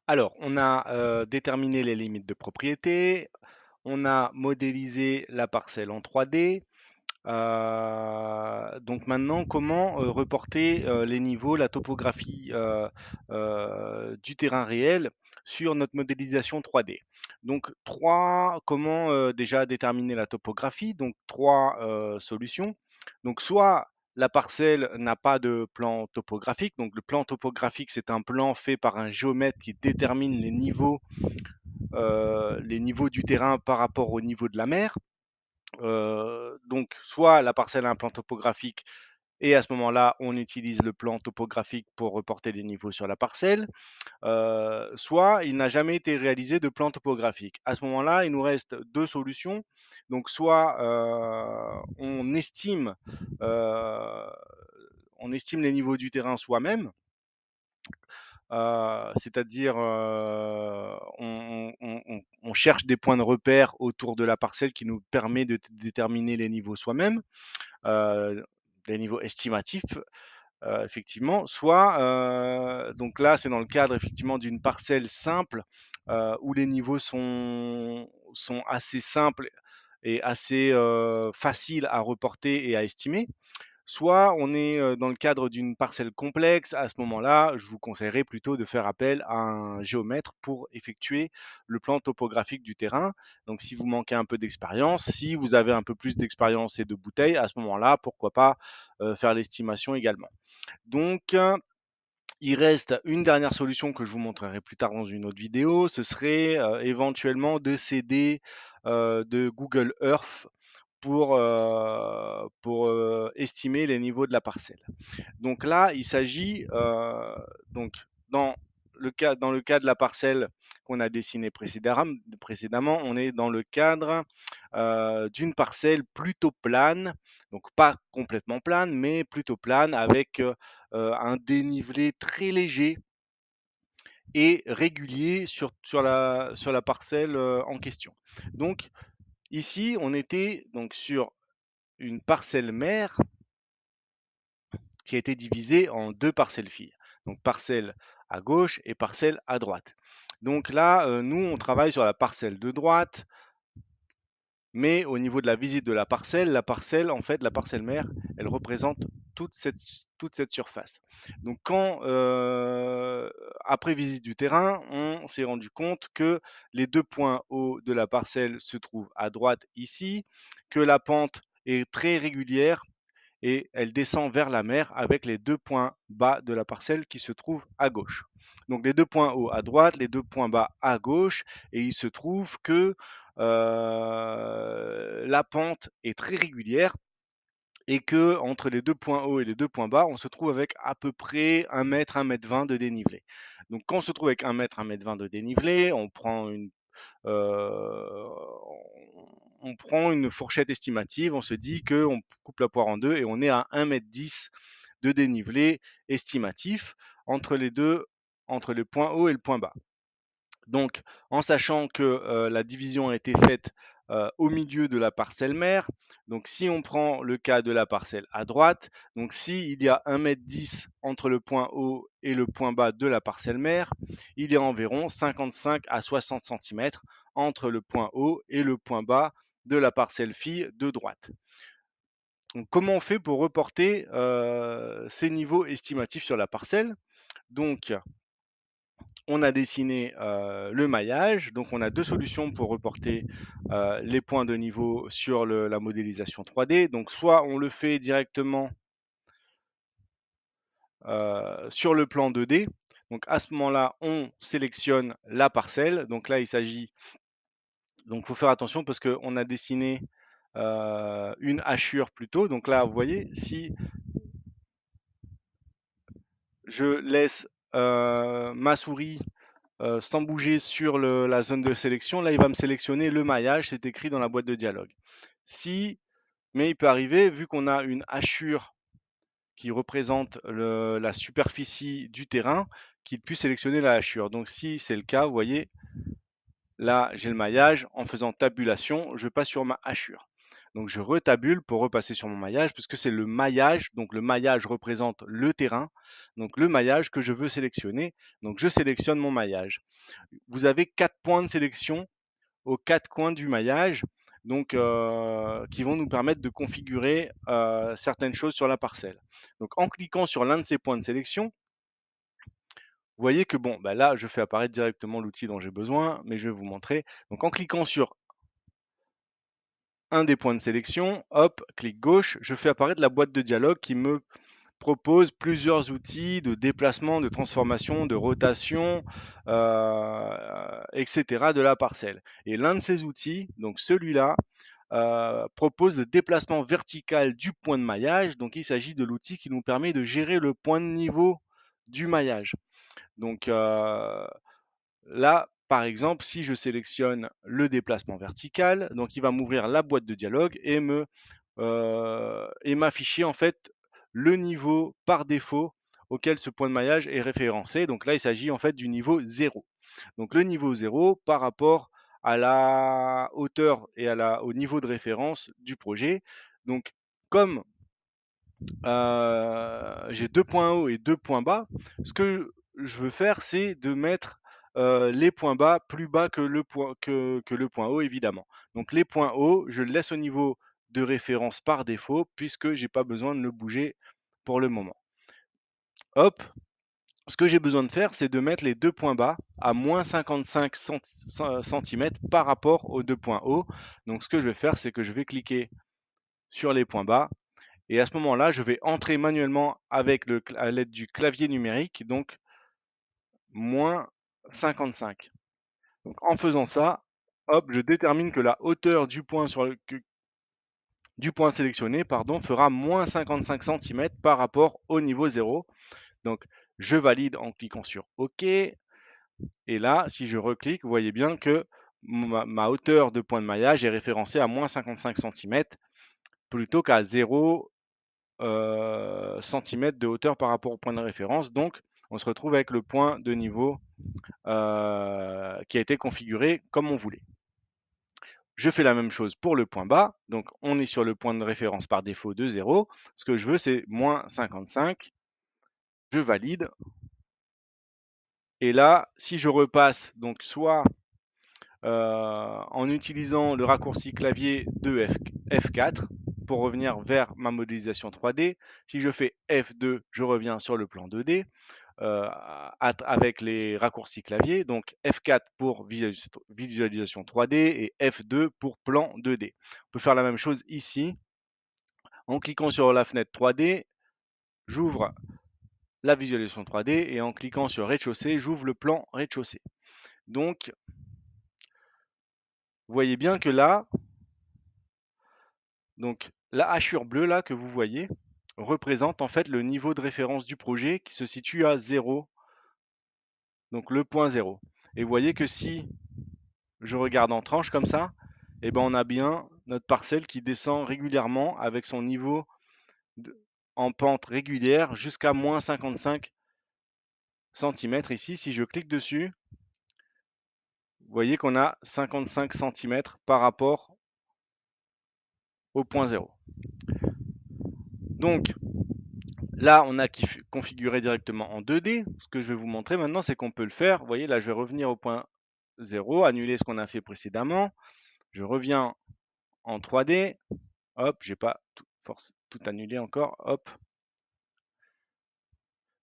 Alors, on a déterminé les limites de propriété, on a modélisé la parcelle en 3D. Donc maintenant, comment reporter les niveaux, la topographie du terrain réel sur notre modélisation 3D. Donc, comment déjà déterminer la topographie? Donc, trois solutions. Donc, soit la parcelle n'a pas de plan topographique. Donc, le plan topographique, c'est un plan fait par un géomètre qui détermine les niveaux du terrain par rapport au niveau de la mer. Donc, soit la parcelle a un plan topographique et à ce moment-là, on utilise le plan topographique pour reporter les niveaux sur la parcelle, soit il n'a jamais été réalisé de plan topographique. À ce moment-là, il nous reste deux solutions. Donc, soit euh, on estime les niveaux du terrain soi-même, c'est-à-dire on cherche des points de repère autour de la parcelle qui nous permet de déterminer les niveaux soi-même, euh, les niveaux estimatifs, effectivement. Soit, donc là, c'est dans le cadre effectivement d'une parcelle simple où les niveaux sont assez simples et assez faciles à reporter et à estimer. Soit on est dans le cadre d'une parcelle complexe, à ce moment-là, je vous conseillerais plutôt de faire appel à un géomètre pour effectuer le plan topographique du terrain. Donc si vous manquez un peu d'expérience, si vous avez un peu plus d'expérience et de bouteilles, à ce moment-là, pourquoi pas faire l'estimation également. Donc, il reste une dernière solution que je vous montrerai plus tard dans une autre vidéo, ce serait éventuellement de s'aider de Google Earth pour estimer les niveaux de la parcelle. Donc là, il s'agit donc dans dans le cas de la parcelle qu'on a dessinée précédemment, on est dans le cadre d'une parcelle plutôt plane, donc pas complètement plane, mais plutôt plane avec un dénivelé très léger et régulier sur la parcelle en question. Donc ici, on était donc sur une parcelle mère qui a été divisée en deux parcelles filles. Donc parcelle à gauche et parcelle à droite. Donc là, nous, on travaille sur la parcelle de droite, mais au niveau de la visite de la parcelle, en fait, la parcelle mère, elle représente toute cette, toute cette surface. Donc quand, après visite du terrain, on s'est rendu compte que les deux points hauts de la parcelle se trouvent à droite ici, que la pente est très régulière et elle descend vers la mer avec les deux points bas de la parcelle qui se trouvent à gauche. Donc les deux points hauts à droite, les deux points bas à gauche, et il se trouve que la pente est très régulière et que entre les deux points hauts et les deux points bas, on se trouve avec à peu près 1 mètre 20 de dénivelé. Donc quand on se trouve avec 1 mètre 20 de dénivelé, euh, on prend une fourchette estimative, on se dit qu'on coupe la poire en deux et on est à 1,10 m de dénivelé estimatif entre les deux, entre le point haut et le point bas. Donc, en sachant que la division a été faite au milieu de la parcelle mère, donc si on prend le cas de la parcelle à droite, donc s'il y a 1,10 m entre le point haut et le point bas de la parcelle mère, il y a environ 55 à 60 cm entre le point haut et le point bas de la parcelle fille de droite. Donc, comment on fait pour reporter ces niveaux estimatifs sur la parcelle? Donc, on a dessiné le maillage. Donc, on a deux solutions pour reporter les points de niveau sur la modélisation 3D. Donc, soit on le fait directement sur le plan 2D. Donc, à ce moment-là, on sélectionne la parcelle. Donc là, il s'agit. Donc, il faut faire attention parce qu'on a dessiné une hachure plutôt. Donc là, vous voyez, si je laisse ma souris sans bouger sur la zone de sélection, là, il va me sélectionner le maillage, c'est écrit dans la boîte de dialogue. Si, mais il peut arriver, vu qu'on a une hachure qui représente la superficie du terrain, qu'il puisse sélectionner la hachure. Donc si c'est le cas, vous voyez, là, j'ai le maillage, en faisant tabulation, je passe sur ma hachure. Donc je retabule pour repasser sur mon maillage, puisque c'est le maillage, donc le maillage représente le terrain, donc le maillage que je veux sélectionner. Donc je sélectionne mon maillage. Vous avez 4 points de sélection aux 4 coins du maillage, donc qui vont nous permettre de configurer certaines choses sur la parcelle. Donc en cliquant sur l'un de ces points de sélection, vous voyez que bon, bah là, je fais apparaître directement l'outil dont j'ai besoin, mais je vais vous montrer. Donc en cliquant sur un des points de sélection, hop, clic gauche, je fais apparaître la boîte de dialogue qui me propose plusieurs outils de déplacement, de transformation, de rotation, etc. de la parcelle. Et l'un de ces outils, donc celui-là, propose le déplacement vertical du point de maillage. Donc il s'agit de l'outil qui nous permet de gérer le point de niveau du maillage. Donc là, par exemple, si je sélectionne le déplacement vertical, donc il va m'ouvrir la boîte de dialogue et m'afficher en fait le niveau par défaut auquel ce point de maillage est référencé. Donc là, il s'agit en fait du niveau 0. Donc le niveau 0 par rapport à la hauteur et au niveau de référence du projet. Donc comme j'ai 2 points hauts et 2 points bas, ce que je veux faire, c'est de mettre les points bas plus bas que le point haut, évidemment. Donc les points hauts, je le laisse au niveau de référence par défaut, puisque j'ai pas besoin de le bouger pour le moment. Hop, ce que j'ai besoin de faire, c'est de mettre les 2 points bas à moins 55 cm par rapport aux 2 points hauts. Donc ce que je vais faire, c'est que je vais cliquer sur les points bas et à ce moment-là, je vais entrer manuellement à l'aide du clavier numérique, donc moins 55. Donc en faisant ça, hop, je détermine que la hauteur du point sélectionné fera moins 55 cm par rapport au niveau 0. Donc je valide en cliquant sur OK. Et là, si je reclique, vous voyez bien que ma hauteur de point de maillage est référencée à moins 55 cm plutôt qu'à 0 centimètres de hauteur par rapport au point de référence. Donc, on se retrouve avec le point de niveau qui a été configuré comme on voulait. Je fais la même chose pour le point bas. Donc, on est sur le point de référence par défaut de 0. Ce que je veux, c'est moins 55. Je valide. Et là, si je repasse, donc soit en utilisant le raccourci clavier de F4 pour revenir vers ma modélisation 3D. Si je fais F2, je reviens sur le plan 2D avec les raccourcis clavier. Donc F4 pour visualisation 3D et F2 pour plan 2D. On peut faire la même chose ici. En cliquant sur la fenêtre 3D, j'ouvre la visualisation 3D et en cliquant sur rez-de-chaussée, j'ouvre le plan rez-de-chaussée. Donc, vous voyez bien que là, donc la hachure bleue là que vous voyez représente en fait le niveau de référence du projet qui se situe à 0, donc le point 0. Et vous voyez que si je regarde en tranche comme ça, eh ben on a bien notre parcelle qui descend régulièrement avec son niveau en pente régulière jusqu'à moins 55 cm. Ici, si je clique dessus, vous voyez qu'on a 55 cm par rapport au point 0. Donc là, on a configuré directement en 2D. Ce que je vais vous montrer maintenant, c'est qu'on peut le faire. Vous voyez, là, je vais revenir au point 0, annuler ce qu'on a fait précédemment. Je reviens en 3D. Hop, j'ai pas tout annulé encore. Hop.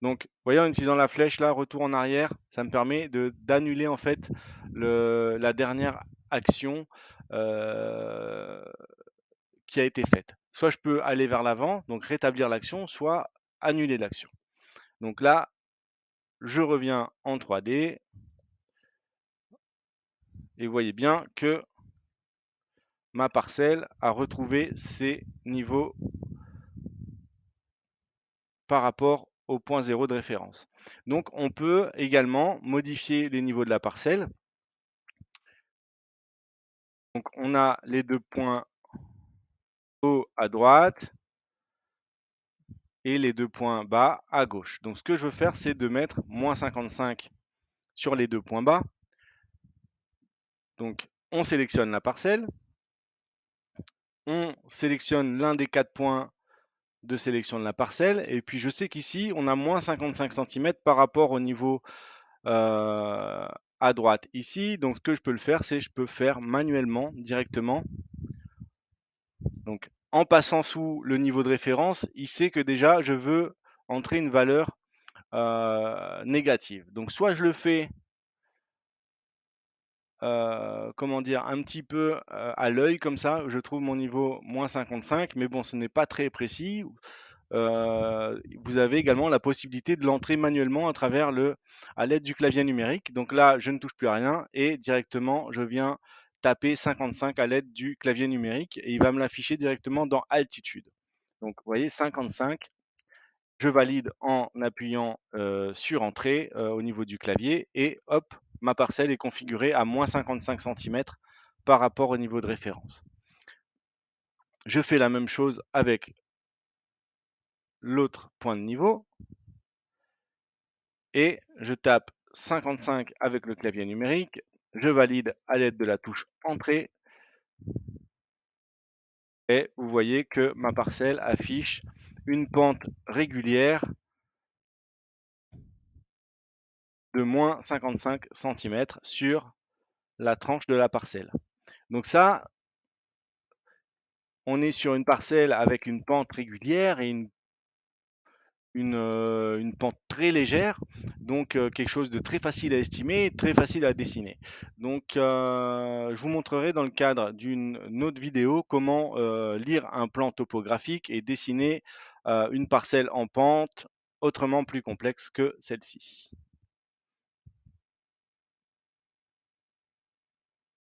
Donc, vous voyez, en utilisant la flèche là, retour en arrière, ça me permet d'annuler en fait la dernière action qui a été faite. Soit je peux aller vers l'avant, donc rétablir l'action, soit annuler l'action. Donc là, je reviens en 3D et vous voyez bien que ma parcelle a retrouvé ses niveaux par rapport au point 0 de référence. Donc on peut également modifier les niveaux de la parcelle. Donc on a les 2 points hauts à droite et les 2 points bas à gauche. Donc ce que je veux faire, c'est de mettre moins 55 sur les 2 points bas. Donc on sélectionne la parcelle. On sélectionne l'un des 4 points de sélection de la parcelle. Et puis je sais qu'ici, on a moins 55 cm par rapport au niveau à droite ici. Donc ce que je peux le faire, c'est je peux faire manuellement directement. Donc en passant sous le niveau de référence, il sait que déjà je veux entrer une valeur négative. Donc soit je le fais comment dire, un petit peu à l'œil comme ça, je trouve mon niveau moins 55, mais bon, ce n'est pas très précis. Vous avez également la possibilité de l'entrer manuellement à l'aide du clavier numérique. Donc là, je ne touche plus à rien et directement, je viens taper 55 à l'aide du clavier numérique et il va me l'afficher directement dans Altitude. Donc, vous voyez, 55, je valide en appuyant sur Entrée au niveau du clavier et hop, ma parcelle est configurée à moins 55 cm par rapport au niveau de référence. Je fais la même chose avec l'autre point de niveau et je tape 55 avec le clavier numérique, je valide à l'aide de la touche Entrée et vous voyez que ma parcelle affiche une pente régulière de moins 55 cm sur la tranche de la parcelle. Donc ça, on est sur une parcelle avec une pente régulière et une pente très légère, donc quelque chose de très facile à estimer, très facile à dessiner. Donc je vous montrerai dans le cadre d'une autre vidéo comment lire un plan topographique et dessiner une parcelle en pente autrement plus complexe que celle-ci.